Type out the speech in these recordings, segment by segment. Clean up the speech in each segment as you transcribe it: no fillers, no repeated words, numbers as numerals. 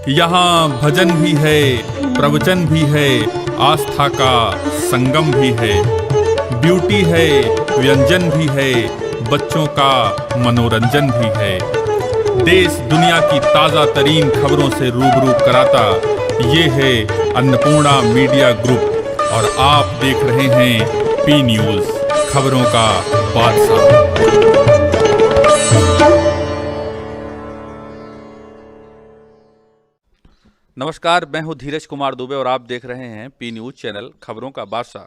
यहाँ भजन भी है, प्रवचन भी है, आस्था का संगम भी है, ब्यूटी है, व्यंजन भी है, बच्चों का मनोरंजन भी है। देश दुनिया की ताज़ा तरीन खबरों से रूबरू कराता ये है अन्नपूर्णा मीडिया ग्रुप और आप देख रहे हैं पी न्यूज़, खबरों का बादशाह। नमस्कार, मैं हूं धीरज कुमार दुबे और आप देख रहे हैं पी न्यूज़ चैनल खबरों का बादशाह।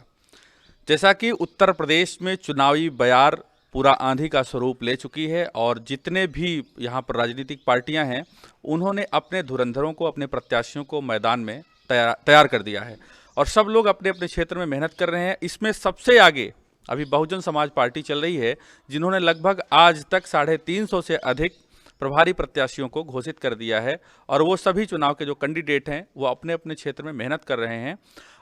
जैसा कि उत्तर प्रदेश में चुनावी बयार पूरा आंधी का स्वरूप ले चुकी है और जितने भी यहां पर राजनीतिक पार्टियां हैं उन्होंने अपने धुरंधरों को, अपने प्रत्याशियों को मैदान में तैयार कर दिया है और सब लोग अपने अपने क्षेत्र में मेहनत कर रहे हैं। इसमें सबसे आगे अभी बहुजन समाज पार्टी चल रही है, जिन्होंने लगभग आज तक 350 से अधिक प्रभारी प्रत्याशियों को घोषित कर दिया है और वो सभी चुनाव के जो कैंडिडेट हैं वो अपने अपने क्षेत्र में मेहनत कर रहे हैं।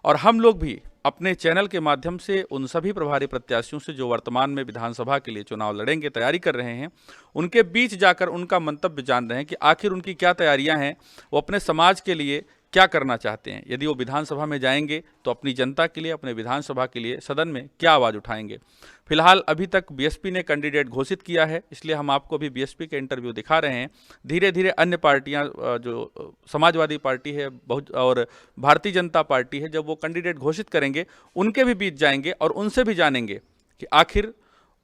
और हम लोग भी अपने चैनल के माध्यम से उन सभी प्रभारी प्रत्याशियों से जो वर्तमान में विधानसभा के लिए चुनाव लड़ेंगे, तैयारी कर रहे हैं, उनके बीच जाकर उनका मंतव्य जान रहे हैं कि आखिर उनकी क्या तैयारियां हैं, वो अपने समाज के लिए क्या करना चाहते हैं। यदि वो विधानसभा में जाएंगे तो अपनी जनता के लिए, अपने विधानसभा के लिए सदन में क्या आवाज़ उठाएंगे। फिलहाल अभी तक बीएसपी ने कैंडिडेट घोषित किया है, इसलिए हम आपको अभी बीएसपी के इंटरव्यू दिखा रहे हैं। धीरे धीरे अन्य पार्टियां, जो समाजवादी पार्टी है और भारतीय जनता पार्टी है, जब वो कैंडिडेट घोषित करेंगे उनके भी बीच जाएंगे और उनसे भी जानेंगे कि आखिर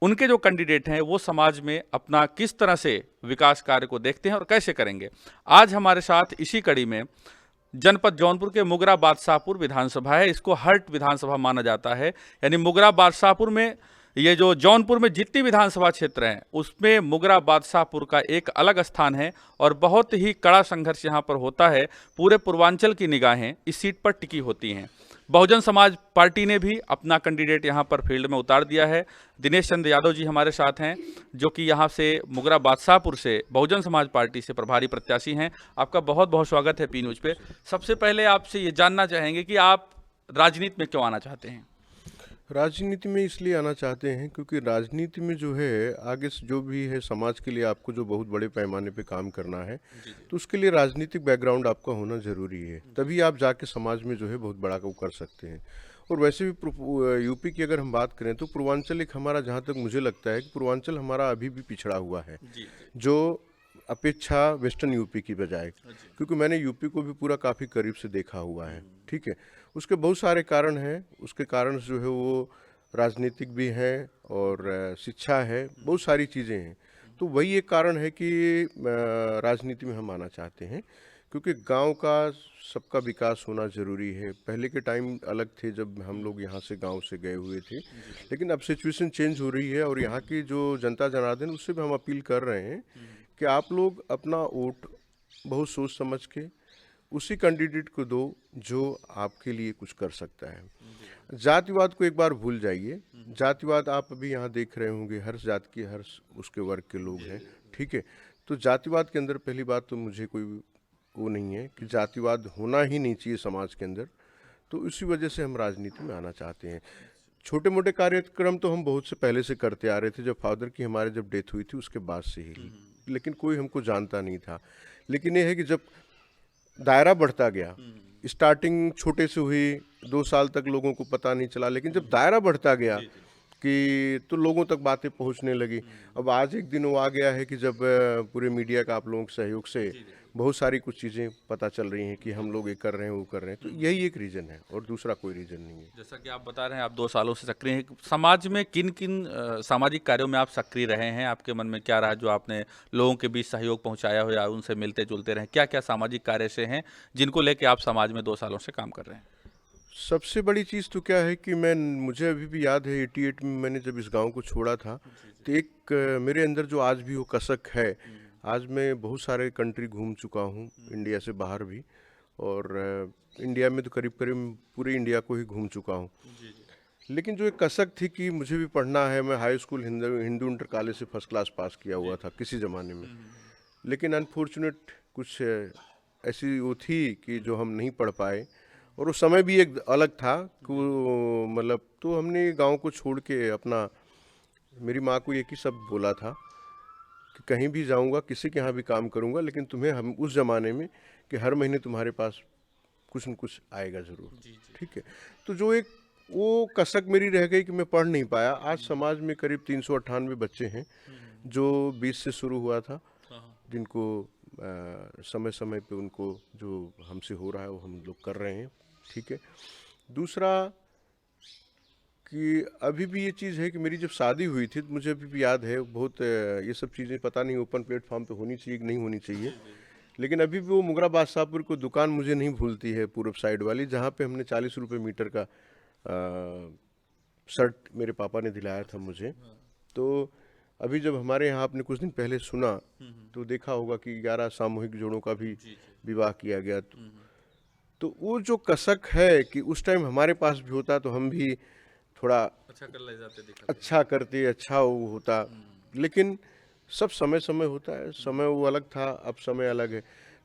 उनके जो कैंडिडेट हैं वो समाज में अपना किस तरह से विकास कार्य को देखते हैं और कैसे करेंगे। आज हमारे साथ इसी कड़ी में जनपद जौनपुर के मुगरा बादशाहपुर विधानसभा है। इसको हर्ट विधानसभा माना जाता है, यानी मुगरा बादशाहपुर में, ये जो जौनपुर में जितनी विधानसभा क्षेत्र हैं उसमें मुगरा बादशाहपुर का एक अलग स्थान है और बहुत ही कड़ा संघर्ष यहाँ पर होता है। पूरे पूर्वांचल की निगाहें इस सीट पर टिकी होती हैं। बहुजन समाज पार्टी ने भी अपना कैंडिडेट यहाँ पर फील्ड में उतार दिया है। दिनेश चंद्र यादव जी हमारे साथ हैं, जो कि यहाँ से मुगरा बादशाहपुर से बहुजन समाज पार्टी से प्रभारी प्रत्याशी हैं। आपका बहुत बहुत स्वागत है पी न्यूज़ पे। सबसे पहले आपसे ये जानना चाहेंगे कि आप राजनीति में क्यों आना चाहते हैं? राजनीति में इसलिए आना चाहते हैं क्योंकि राजनीति में जो है आगे से जो भी है समाज के लिए आपको जो बहुत बड़े पैमाने पे काम करना है, तो उसके लिए राजनीतिक बैकग्राउंड आपका होना ज़रूरी है। तभी आप जाके समाज में जो है बहुत बड़ा वो कर सकते हैं। और वैसे भी यूपी की अगर हम बात करें तो पूर्वांचल एक हमारा, जहाँ तक मुझे लगता है कि पूर्वांचल हमारा अभी भी पिछड़ा हुआ है, जो अपेक्षा वेस्टर्न यूपी की बजाय, क्योंकि मैंने यूपी को भी पूरा काफ़ी करीब से देखा हुआ है। ठीक है, उसके बहुत सारे कारण हैं। उसके कारण जो है वो राजनीतिक भी हैं और शिक्षा है, बहुत सारी चीज़ें हैं। तो वही एक कारण है कि राजनीति में हम आना चाहते हैं, क्योंकि गांव का सबका विकास होना ज़रूरी है। पहले के टाइम अलग थे जब हम लोग यहाँ से गांव से गए हुए थे, लेकिन अब सिचुएशन चेंज हो रही है और यहाँ की जो जनता जनार्दन, उससे भी हम अपील कर रहे हैं कि आप लोग अपना वोट बहुत सोच समझ के उसी कैंडिडेट को दो जो आपके लिए कुछ कर सकता है। जातिवाद को एक बार भूल जाइए। जातिवाद आप अभी यहाँ देख रहे होंगे, हर जात की, हर उसके वर्ग के लोग हैं। ठीक है, तो जातिवाद के अंदर पहली बात तो मुझे कोई वो नहीं है कि जातिवाद होना ही नहीं चाहिए समाज के अंदर। तो इसी वजह से हम राजनीति में आना चाहते हैं। छोटे मोटे कार्यक्रम तो हम बहुत से पहले से करते आ रहे थे, जब फादर की हमारे जब डेथ हुई थी उसके बाद से ही, लेकिन कोई हमको जानता नहीं था। लेकिन ये है कि जब दायरा बढ़ता गया, स्टार्टिंग छोटे से हुई, 2 साल तक लोगों को पता नहीं चला, लेकिन जब दायरा बढ़ता गया कि तो लोगों तक बातें पहुंचने लगी। अब आज एक दिन वो आ गया है कि जब पूरे मीडिया का आप लोगों के सहयोग से बहुत सारी कुछ चीज़ें पता चल रही हैं कि हम लोग ये कर रहे हैं, वो कर रहे हैं। तो यही एक रीज़न है और दूसरा कोई रीज़न नहीं है। जैसा कि आप बता रहे हैं, आप 2 सालों से सक्रिय हैं। समाज में किन किन सामाजिक कार्यों में आप सक्रिय रहे हैं? आपके मन में क्या रहा जो आपने लोगों के बीच सहयोग पहुंचाया हो या उनसे मिलते जुलते रहे? क्या क्या सामाजिक कार्य से हैं जिनको लेके आप समाज में 2 सालों से काम कर रहे हैं? सबसे बड़ी चीज़ तो क्या है कि मुझे अभी भी याद है 88 में मैंने जब इस गांव को छोड़ा था, तो एक मेरे अंदर जो आज भी वो कसक है। आज मैं बहुत सारे कंट्री घूम चुका हूँ, इंडिया से बाहर भी, और इंडिया में तो करीब करीब पूरे इंडिया को ही घूम चुका हूँ। लेकिन जो एक कसक थी कि मुझे भी पढ़ना है, मैं high school Hindu inter college से फर्स्ट क्लास पास किया हुआ था किसी ज़माने में, लेकिन अनफॉर्चुनेट कुछ ऐसी वो थी कि जो हम नहीं पढ़ पाए। और उस समय भी एक अलग था कि मतलब, तो हमने गांव को छोड़ के अपना, मेरी माँ को एक ही शब्द बोला था कि कहीं भी जाऊंगा, किसी के यहाँ भी काम करूंगा, लेकिन तुम्हें हम उस ज़माने में कि हर महीने तुम्हारे पास कुछ न कुछ आएगा ज़रूर। ठीक है, तो जो एक वो कसक मेरी रह गई कि मैं पढ़ नहीं पाया। आज समाज में करीब 398 बच्चे हैं जो 20 से शुरू हुआ था, जिनको समय समय पे उनको जो हमसे हो रहा है वो हम लोग कर रहे हैं। ठीक है, दूसरा कि अभी भी ये चीज़ है कि मेरी जब शादी हुई थी तो मुझे अभी भी याद है बहुत, ये सब चीज़ें पता नहीं ओपन प्लेटफॉर्म पे होनी चाहिए कि नहीं होनी चाहिए, लेकिन अभी भी वो मुगरा बादशाहपुर को दुकान मुझे नहीं भूलती है, पूरब साइड वाली, जहाँ पे हमने 40 रुपये मीटर का शर्ट मेरे पापा ने दिलाया था मुझे। तो अभी जब हमारे यहाँ आपने कुछ दिन पहले सुना तो देखा होगा कि 11 सामूहिक जोड़ों का भी विवाह किया गया। तो वो जो कसक है कि उस टाइम हमारे पास भी होता तो हम भी थोड़ा अच्छा कर ले जाते दिखा अच्छा करते, अच्छा वो होता, लेकिन सब समय समय होता है। समय वो अलग था, अब समय अलग है।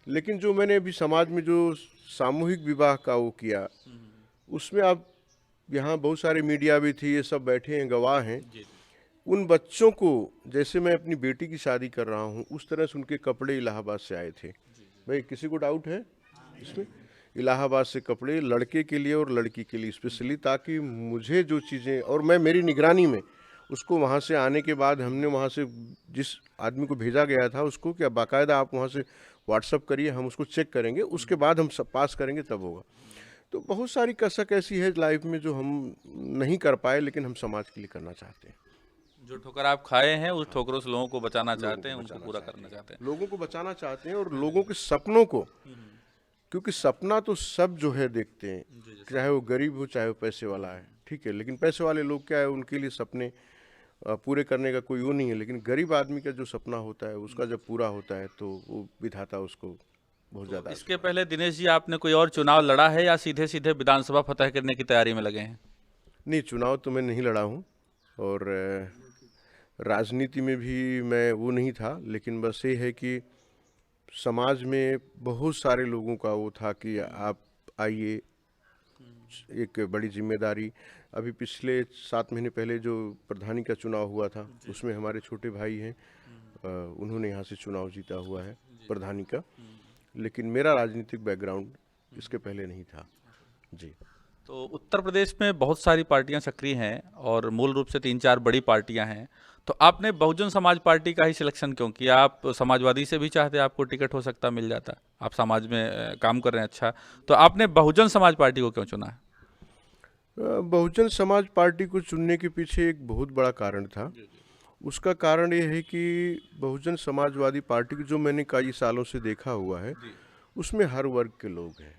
लेकिन जो मैंने अभी समाज में जो सामूहिक विवाह का वो किया, उसमें अब यहाँ बहुत सारे मीडिया भी थी, ये सब बैठे हैं, गवाह हैं। उन बच्चों को, जैसे मैं अपनी बेटी की शादी कर रहा हूँ, उस तरह से उनके कपड़े इलाहाबाद से आए थे। भाई किसी को डाउट है इसमें? इलाहाबाद से कपड़े लड़के के लिए और लड़की के लिए स्पेशली, ताकि मुझे जो चीज़ें, और मैं मेरी निगरानी में उसको वहाँ से आने के बाद हमने वहाँ से जिस आदमी को भेजा गया था उसको क्या बाकायदा आप वहाँ से व्हाट्सअप करिए, हम उसको चेक करेंगे, उसके बाद हम सब पास करेंगे तब होगा। तो बहुत सारी कसक ऐसी है लाइफ में जो हम नहीं कर पाए, लेकिन हम समाज के लिए करना चाहते हैं। जो ठोकर आप खाए हैं उस ठोकरों से लोगों को बचाना चाहते हैं, उनको पूरा करना चाहते हैं। लोगों को बचाना चाहते हैं और लोगों के सपनों को, क्योंकि सपना तो सब जो है देखते हैं, चाहे वो गरीब हो चाहे वो पैसे वाला है। ठीक है, लेकिन पैसे वाले लोग क्या है, उनके लिए सपने पूरे करने का कोई वो नहीं है, लेकिन गरीब आदमी का जो सपना होता है उसका जब पूरा होता है तो वो विधाता उसको बहुत ज़्यादा। इसके पहले दिनेश जी आपने कोई और चुनाव लड़ा है या सीधे सीधे विधानसभा फतह करने की तैयारी में लगे हैं? नहीं, चुनाव तो मैं नहीं लड़ा हूँ और राजनीति में भी मैं वो नहीं था, लेकिन बस ये है कि समाज में बहुत सारे लोगों का वो था कि आप आइए, एक बड़ी जिम्मेदारी। अभी पिछले 7 महीने पहले जो प्रधानी का चुनाव हुआ था उसमें हमारे छोटे भाई हैं, उन्होंने यहाँ से चुनाव जीता हुआ है प्रधानी का, लेकिन मेरा राजनीतिक बैकग्राउंड इसके पहले नहीं था जी। तो उत्तर प्रदेश में बहुत सारी पार्टियां सक्रिय हैं और मूल रूप से 3-4 बड़ी पार्टियां हैं, तो आपने बहुजन समाज पार्टी का ही सिलेक्शन क्यों किया? आप समाजवादी से भी चाहते, आपको टिकट हो सकता मिल जाता, आप समाज में काम कर रहे हैं अच्छा, तो आपने बहुजन समाज पार्टी को क्यों चुना है? बहुजन समाज पार्टी को चुनने के पीछे एक बहुत बड़ा कारण था। उसका कारण ये है कि बहुजन समाजवादी पार्टी को जो मैंने कई सालों से देखा हुआ है उसमें हर वर्ग के लोग हैं।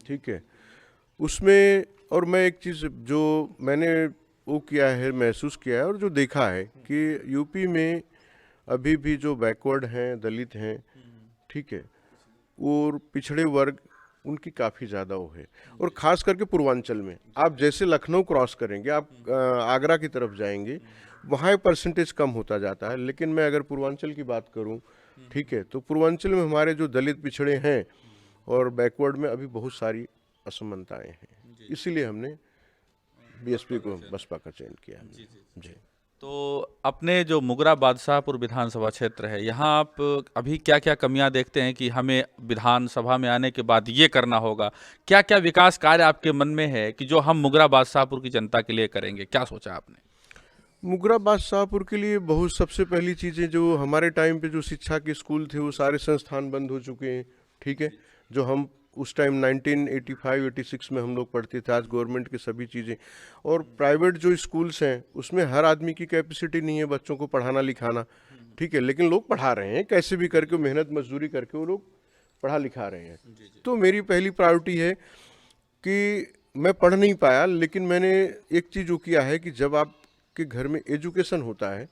ठीक है, उसमें, और मैं एक चीज़ जो मैंने वो किया है, महसूस किया है और जो देखा है कि यूपी में अभी भी जो बैकवर्ड हैं, दलित हैं, ठीक है, और पिछड़े वर्ग, उनकी काफ़ी ज़्यादा वो है। और ख़ास करके पूर्वांचल में आप जैसे लखनऊ क्रॉस करेंगे, आप आगरा की तरफ जाएंगे, वहाँ परसेंटेज कम होता जाता है। लेकिन मैं अगर पूर्वांचल की बात करूँ, ठीक है, तो पूर्वांचल में हमारे जो दलित पिछड़े हैं और बैकवर्ड में अभी बहुत सारी असमानताएं हैं, इसीलिए हमने बीएसपी को, बसपा का चयन किया हमने। जी। तो अपने जो मुगरा बादशाहपुर विधानसभा क्षेत्र है, यहाँ आप अभी क्या क्या कमियां देखते हैं कि हमें विधानसभा में आने के बाद ये करना होगा? क्या क्या विकास कार्य आपके मन में है कि जो हम मुगरा बादशाहपुर की जनता के लिए करेंगे? क्या सोचा आपने? मुगरा बादशाहपुर के लिए बहुत, सबसे पहली चीज़ें, जो हमारे टाइम पे जो शिक्षा के स्कूल थे वो सारे संस्थान बंद हो चुके हैं। ठीक है, जो हम उस टाइम 1985-86 में हम लोग पढ़ते थे, आज गवर्नमेंट की सभी चीज़ें, और प्राइवेट जो स्कूल्स हैं उसमें हर आदमी की कैपेसिटी नहीं है बच्चों को पढ़ाना लिखाना। ठीक है, लेकिन लोग पढ़ा रहे हैं, कैसे भी करके, मेहनत मजदूरी करके वो लोग पढ़ा लिखा रहे हैं। तो मेरी पहली प्रायोरिटी है कि मैं पढ़ नहीं पाया, लेकिन मैंने एक चीज़ जो किया है कि जब आपके घर में एजुकेशन होता है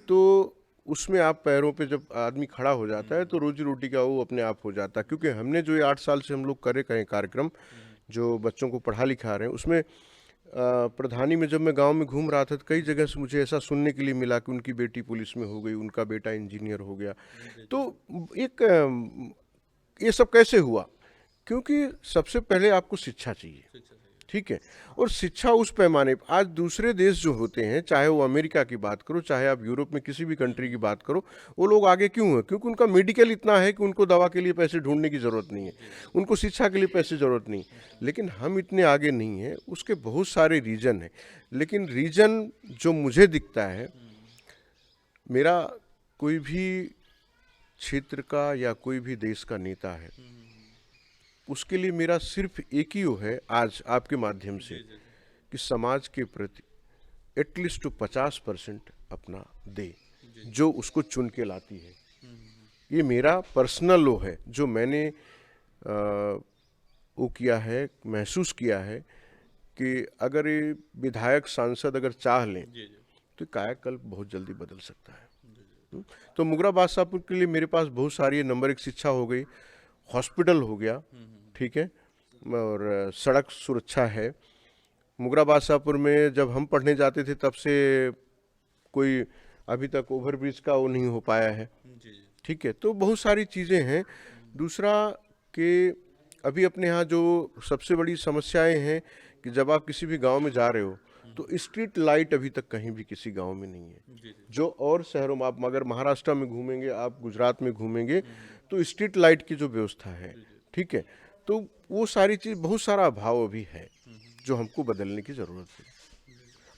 तो उसमें आप पैरों पे जब आदमी खड़ा हो जाता है तो रोजी रोटी का वो अपने आप हो जाता है। क्योंकि हमने जो ये 8 साल से हम लोग करे कहीं कार्यक्रम जो बच्चों को पढ़ा लिखा रहे हैं, उसमें प्रधानी में जब मैं गांव में घूम रहा था तो कई जगह से मुझे ऐसा सुनने के लिए मिला कि उनकी बेटी पुलिस में हो गई, उनका बेटा इंजीनियर हो गया। तो एक ये सब कैसे हुआ? क्योंकि सबसे पहले आपको शिक्षा चाहिए। ठीक है। और शिक्षा उस पैमाने पर आज दूसरे देश जो होते हैं, चाहे वो अमेरिका की बात करो, चाहे आप यूरोप में किसी भी कंट्री की बात करो, वो लोग आगे क्यों हैं? क्योंकि उनका मेडिकल इतना है कि उनको दवा के लिए पैसे ढूंढने की ज़रूरत नहीं है, उनको शिक्षा के लिए पैसे ज़रूरत नहीं। लेकिन हम इतने आगे नहीं हैं, उसके बहुत सारे रीज़न हैं। लेकिन रीज़न जो मुझे दिखता है, मेरा कोई भी क्षेत्र का या कोई भी देश का नेता है, उसके लिए मेरा सिर्फ एक ही वो है आज आपके माध्यम से, कि समाज के प्रति एटलीस्ट तो 50% अपना दे, जो उसको चुन के लाती है। ये मेरा पर्सनल लो है, जो मैंने वो किया है, महसूस किया है कि अगर ये विधायक सांसद अगर चाह लें तो कायाकल्प बहुत जल्दी बदल सकता है। तो मुगरा बादशाहपुर के लिए मेरे पास बहुत सारी नंबर 1 शिक्षा हो गई, हॉस्पिटल हो गया, ठीक है, और सड़क सुरक्षा है। मुगरा बादशाहपुर में जब हम पढ़ने जाते थे तब से कोई अभी तक ओवरब्रिज का वो नहीं हो पाया है, ठीक है। तो बहुत सारी चीज़ें हैं। दूसरा कि अभी अपने यहाँ जो सबसे बड़ी समस्याएं हैं कि जब आप किसी भी गांव में जा रहे हो तो स्ट्रीट लाइट अभी तक कहीं भी किसी गांव में नहीं है। जो और शहरों में आप अगर महाराष्ट्र में घूमेंगे, आप गुजरात में घूमेंगे, तो स्ट्रीट लाइट की जो व्यवस्था है, ठीक है, तो वो सारी चीज़, बहुत सारा अभाव अभी है जो हमको बदलने की ज़रूरत है।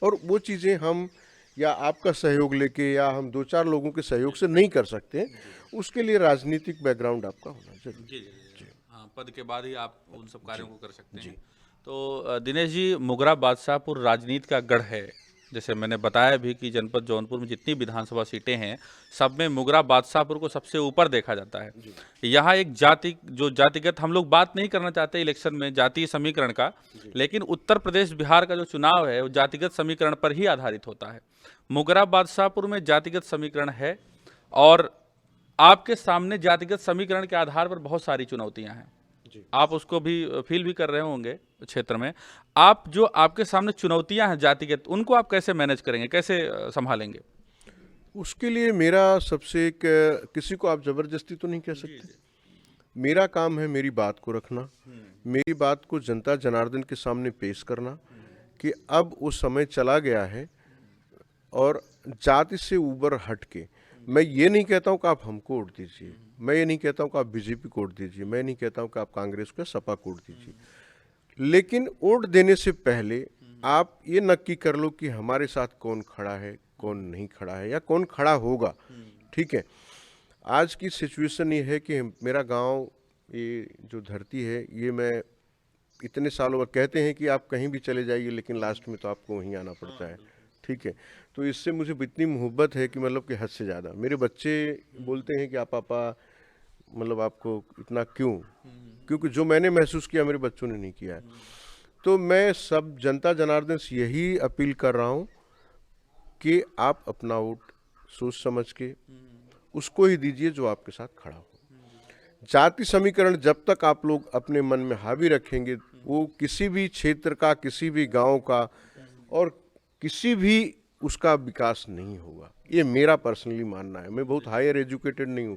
और वो चीज़ें हम या आपका सहयोग लेके या हम 2-4 लोगों के सहयोग से नहीं कर सकते, उसके लिए राजनीतिक बैकग्राउंड आपका होना जरूरी है। हाँ, पद के बाद ही आप उन सब कार्यों को कर सकते हैं। तो दिनेश जी, मुगरा बादशाहपुर राजनीति का गढ़ है। जैसे मैंने बताया भी कि जनपद जौनपुर में जितनी विधानसभा सीटें हैं, सब में मुगरा बादशाहपुर को सबसे ऊपर देखा जाता है। यहाँ एक जातिगत हम लोग बात नहीं करना चाहते इलेक्शन में जातीय समीकरण का, लेकिन उत्तर प्रदेश बिहार का जो चुनाव है वो जातिगत समीकरण पर ही आधारित होता है। मुगरा बादशाहपुर में जातिगत समीकरण है और आपके सामने जातिगत समीकरण के आधार पर बहुत सारी चुनौतियां हैं। आप उसको भी फील भी कर रहे होंगे क्षेत्र में। आप जो आपके सामने चुनौतियां हैं जातिगत, उनको आप कैसे मैनेज करेंगे, कैसे संभालेंगे? उसके लिए मेरा सबसे एक, किसी को आप जबरदस्ती तो नहीं कह सकते। मेरा काम है मेरी बात को रखना, मेरी बात को जनता जनार्दन के सामने पेश करना कि अब वो समय चला गया है और जाति से ऊपर हट के। मैं ये नहीं कहता हूँ कि आप हमको वोट दीजिए, मैं ये नहीं कहता हूँ कि आप बीजेपी को वोट दीजिए, मैं नहीं कहता हूँ कि आप कांग्रेस को, सपा को वोट दीजिए, लेकिन वोट देने से पहले आप ये नक्की कर लो कि हमारे साथ कौन खड़ा है, कौन नहीं खड़ा है, या कौन खड़ा होगा, ठीक है। आज की सिचुएशन ये है कि मेरा गांव, ये जो धरती है, ये मैं इतने सालों बाद, कहते हैं कि आप कहीं भी चले जाइए लेकिन लास्ट में तो आपको वहीं आना पड़ता है, ठीक है। तो इससे मुझे इतनी मोहब्बत है कि मतलब कि हद से ज़्यादा। मेरे बच्चे बोलते हैं कि आप पापा, मतलब आपको इतना क्यों, क्योंकि जो मैंने महसूस किया मेरे बच्चों ने नहीं किया है। तो मैं सब जनता जनार्दन से यही अपील कर रहा हूँ कि आप अपना वोट सोच समझ के उसको ही दीजिए जो आपके साथ खड़ा हो। जाति समीकरण जब तक आप लोग अपने मन में हावी रखेंगे, वो किसी भी क्षेत्र का, किसी भी गांव का और किसी भी उसका विकास नहीं होगा। ये मेरा पर्सनली मानना है। मैं बहुत हायर एजुकेटेड नहीं हूँ,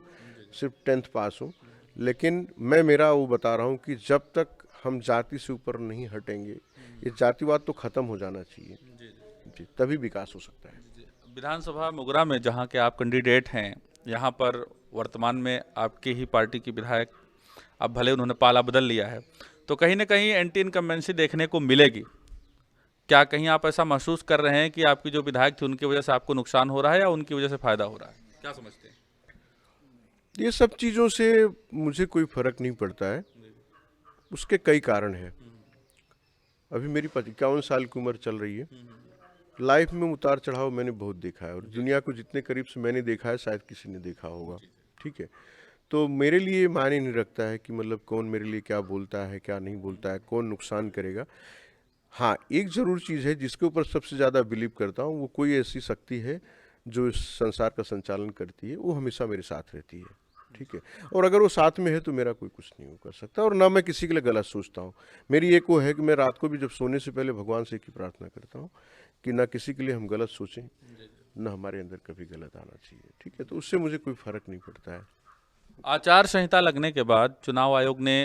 सिर्फ 10th पास हूँ, लेकिन मैं मेरा वो बता रहा हूँ कि जब तक हम जाति से ऊपर नहीं हटेंगे, ये जातिवाद तो खत्म हो जाना चाहिए जी, तभी विकास हो सकता है। विधानसभा मुगरा में जहाँ के आप कैंडिडेट हैं, यहाँ पर वर्तमान में आपकी ही पार्टी की विधायक, अब भले उन्होंने पाला बदल लिया है, तो कहीं ना कहीं एंटी इनकम्बेंसी देखने को मिलेगी। क्या कहीं आप ऐसा महसूस कर रहे हैं कि आपकी जो विधायक थी उनकी वजह से आपको नुकसान हो रहा है या उनकी वजह से फायदा हो रहा है? क्या समझते हैं? ये सब चीज़ों से मुझे कोई फर्क नहीं पड़ता है। उसके कई कारण हैं। अभी मेरी 51 साल की उम्र चल रही है। लाइफ में उतार चढ़ाव मैंने बहुत देखा है और दुनिया को जितने करीब से मैंने देखा है शायद किसी ने देखा होगा, ठीक है। तो मेरे लिए मायने नहीं रखता है कि मतलब कौन मेरे लिए क्या बोलता है, क्या नहीं बोलता है, कौन नुकसान करेगा। हाँ, एक ज़रूर चीज़ है जिसके ऊपर सबसे ज़्यादा बिलीव करता हूँ, वो कोई ऐसी शक्ति है जो इस संसार का संचालन करती है, वो हमेशा मेरे साथ रहती है, ठीक है। और अगर वो साथ में है तो मेरा कोई कुछ नहीं कर सकता, और ना मैं किसी के लिए गलत सोचता हूँ। मेरी एक वो है कि मैं रात को भी जब सोने से पहले भगवान से एक ही प्रार्थना करता हूँ कि ना किसी के लिए हम गलत सोचें, ना हमारे अंदर कभी गलत आना चाहिए, ठीक है। तो उससे मुझे कोई फर्क नहीं पड़ता है। आचार संहिता लगने के बाद चुनाव आयोग ने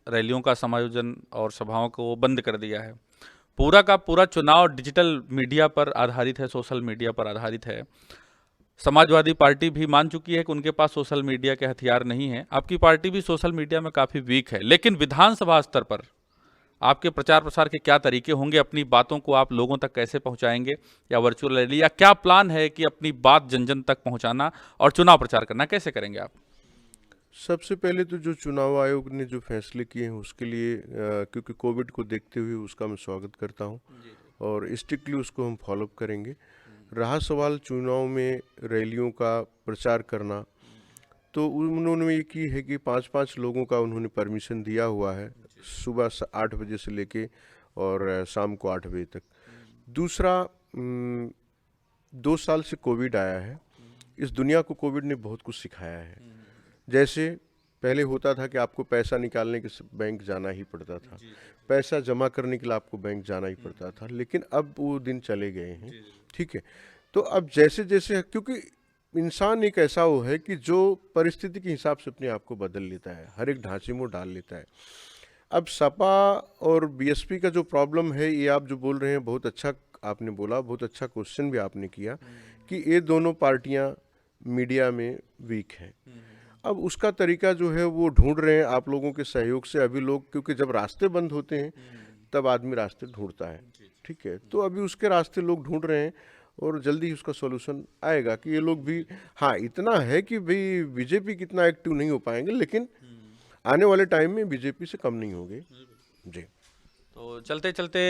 रैलियों का समायोजन और सभाओं को बंद कर दिया है। पूरा का पूरा चुनाव डिजिटल मीडिया पर आधारित है, सोशल मीडिया पर आधारित है। समाजवादी पार्टी भी मान चुकी है कि उनके पास सोशल मीडिया के हथियार नहीं है। आपकी पार्टी भी सोशल मीडिया में काफ़ी वीक है, लेकिन विधानसभा स्तर पर आपके प्रचार प्रसार के क्या तरीके होंगे? अपनी बातों को आप लोगों तक कैसे पहुंचाएंगे? या वर्चुअल रैली, या क्या प्लान है कि अपनी बात जन जन तक पहुंचाना और चुनाव प्रचार करना कैसे करेंगे आप? सबसे पहले तो जो चुनाव आयोग ने जो फैसले किए हैं उसके लिए क्योंकि कोविड को देखते हुए उसका मैं स्वागत करता हूं और स्ट्रिक्टली उसको हम फॉलोअप करेंगे। रहा सवाल चुनाव में रैलियों का प्रचार करना, तो उन्होंने ये की है कि 5-5 लोगों का उन्होंने परमिशन दिया हुआ है, सुबह 8 बजे से लेके और शाम को 8 बजे तक। दूसरा, 2 साल से कोविड आया है, इस दुनिया को कोविड ने बहुत कुछ सिखाया है। जैसे पहले होता था कि आपको पैसा निकालने के बैंक जाना ही पड़ता था, पैसा जमा करने के लिए आपको बैंक जाना ही पड़ता था, लेकिन अब वो दिन चले गए हैं। ठीक है, तो अब जैसे जैसे, क्योंकि इंसान एक ऐसा वो है कि जो परिस्थिति के हिसाब से अपने आप को बदल लेता है, हर एक ढांचे में डाल लेता है। अब सपा और बीएसपी का जो प्रॉब्लम है, ये आप जो बोल रहे हैं बहुत अच्छा आपने बोला, बहुत अच्छा क्वेश्चन भी आपने किया कि ये दोनों पार्टियां मीडिया में वीक हैं। अब उसका तरीका जो है वो ढूंढ रहे हैं आप लोगों के सहयोग से। अभी लोग, क्योंकि जब रास्ते बंद होते हैं तब आदमी रास्ते ढूंढता है, ठीक है, तो अभी उसके रास्ते लोग ढूंढ रहे हैं और जल्दी ही उसका सॉल्यूशन आएगा कि ये लोग भी, हाँ इतना है कि भाई बीजेपी कितना एक्टिव नहीं हो पाएंगे, लेकिन आने वाले टाइम में बीजेपी से कम नहीं होंगे जी। तो चलते चलते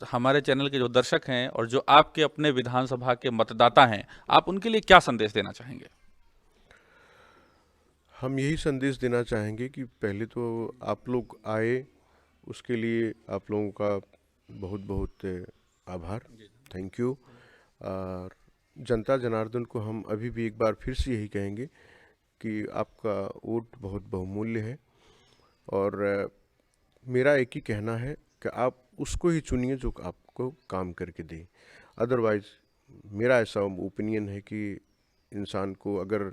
हमारे चैनल के जो दर्शक हैं और जो आपके अपने विधानसभा के मतदाता हैं, आप उनके लिए क्या संदेश देना चाहेंगे? हम यही संदेश देना चाहेंगे कि पहले तो आप लोग आए, उसके लिए आप लोगों का बहुत बहुत आभार, थैंक यू। और जनता जनार्दन को हम अभी भी एक बार फिर से यही कहेंगे कि आपका वोट बहुत बहुमूल्य है और मेरा एक ही कहना है कि आप उसको ही चुनिए जो आपको काम करके दे। अदरवाइज़ मेरा ऐसा ओपिनियन है कि इंसान को अगर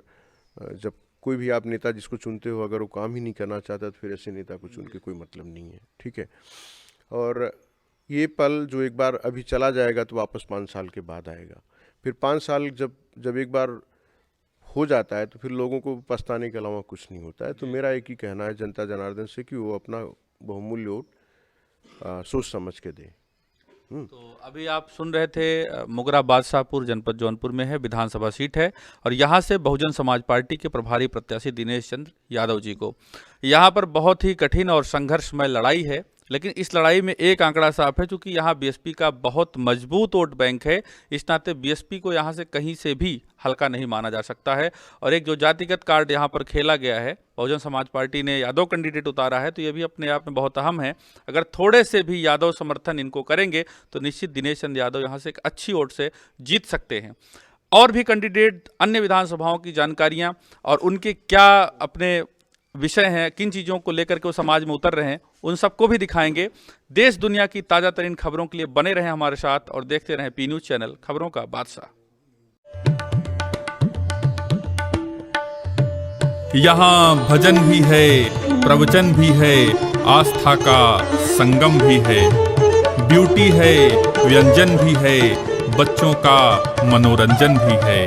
जब कोई भी आप नेता जिसको चुनते हो, अगर वो काम ही नहीं करना चाहता तो फिर ऐसे नेता को चुन के कोई मतलब नहीं है, ठीक है। और ये पल जो एक बार अभी चला जाएगा तो वापस 5 साल के बाद आएगा। फिर 5 साल जब एक बार हो जाता है तो फिर लोगों को पछताने के अलावा कुछ नहीं होता है। तो मेरा एक ही कहना है जनता जनार्दन से कि वो अपना बहुमूल्य वोट सोच समझ के दे। तो अभी आप सुन रहे थे मुगरा बादशाहपुर जनपद जौनपुर में है, विधानसभा सीट है और यहाँ से बहुजन समाज पार्टी के प्रभारी प्रत्याशी दिनेश चंद्र यादव जी को, यहाँ पर बहुत ही कठिन और संघर्षमय लड़ाई है, लेकिन इस लड़ाई में एक आंकड़ा साफ है, क्योंकि यहाँ बीएसपी का बहुत मजबूत वोट बैंक है। इस नाते बीएसपी को यहाँ से कहीं से भी हल्का नहीं माना जा सकता है। और एक जो जातिगत कार्ड यहाँ पर खेला गया है, बहुजन समाज पार्टी ने यादव कैंडिडेट उतारा है, तो ये भी अपने आप में बहुत अहम है। अगर थोड़े से भी यादव समर्थन इनको करेंगे तो निश्चित दिनेश चंद्र यादव यहाँ से एक अच्छी वोट से जीत सकते हैं। और भी कैंडिडेट, अन्य विधानसभाओं की जानकारियाँ और उनके क्या अपने विषय हैं, किन चीज़ों को लेकर के वो समाज में उतर रहे हैं, उन सबको भी दिखाएंगे। देश दुनिया की ताज़ा तरीन खबरों के लिए बने रहें हमारे साथ और देखते रहें पी न्यूज़ चैनल, खबरों का बादशाह। यहाँ भजन भी है, प्रवचन भी है, आस्था का संगम भी है, ब्यूटी है, व्यंजन भी है, बच्चों का मनोरंजन भी है।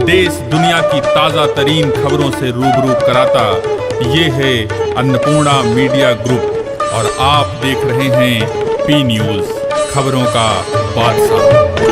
देश दुनिया की ताज़ा तरीन खबरों से रूबरू कराता ये है अन्नपूर्णा मीडिया ग्रुप और आप देख रहे हैं पी न्यूज़, खबरों का बादशाह।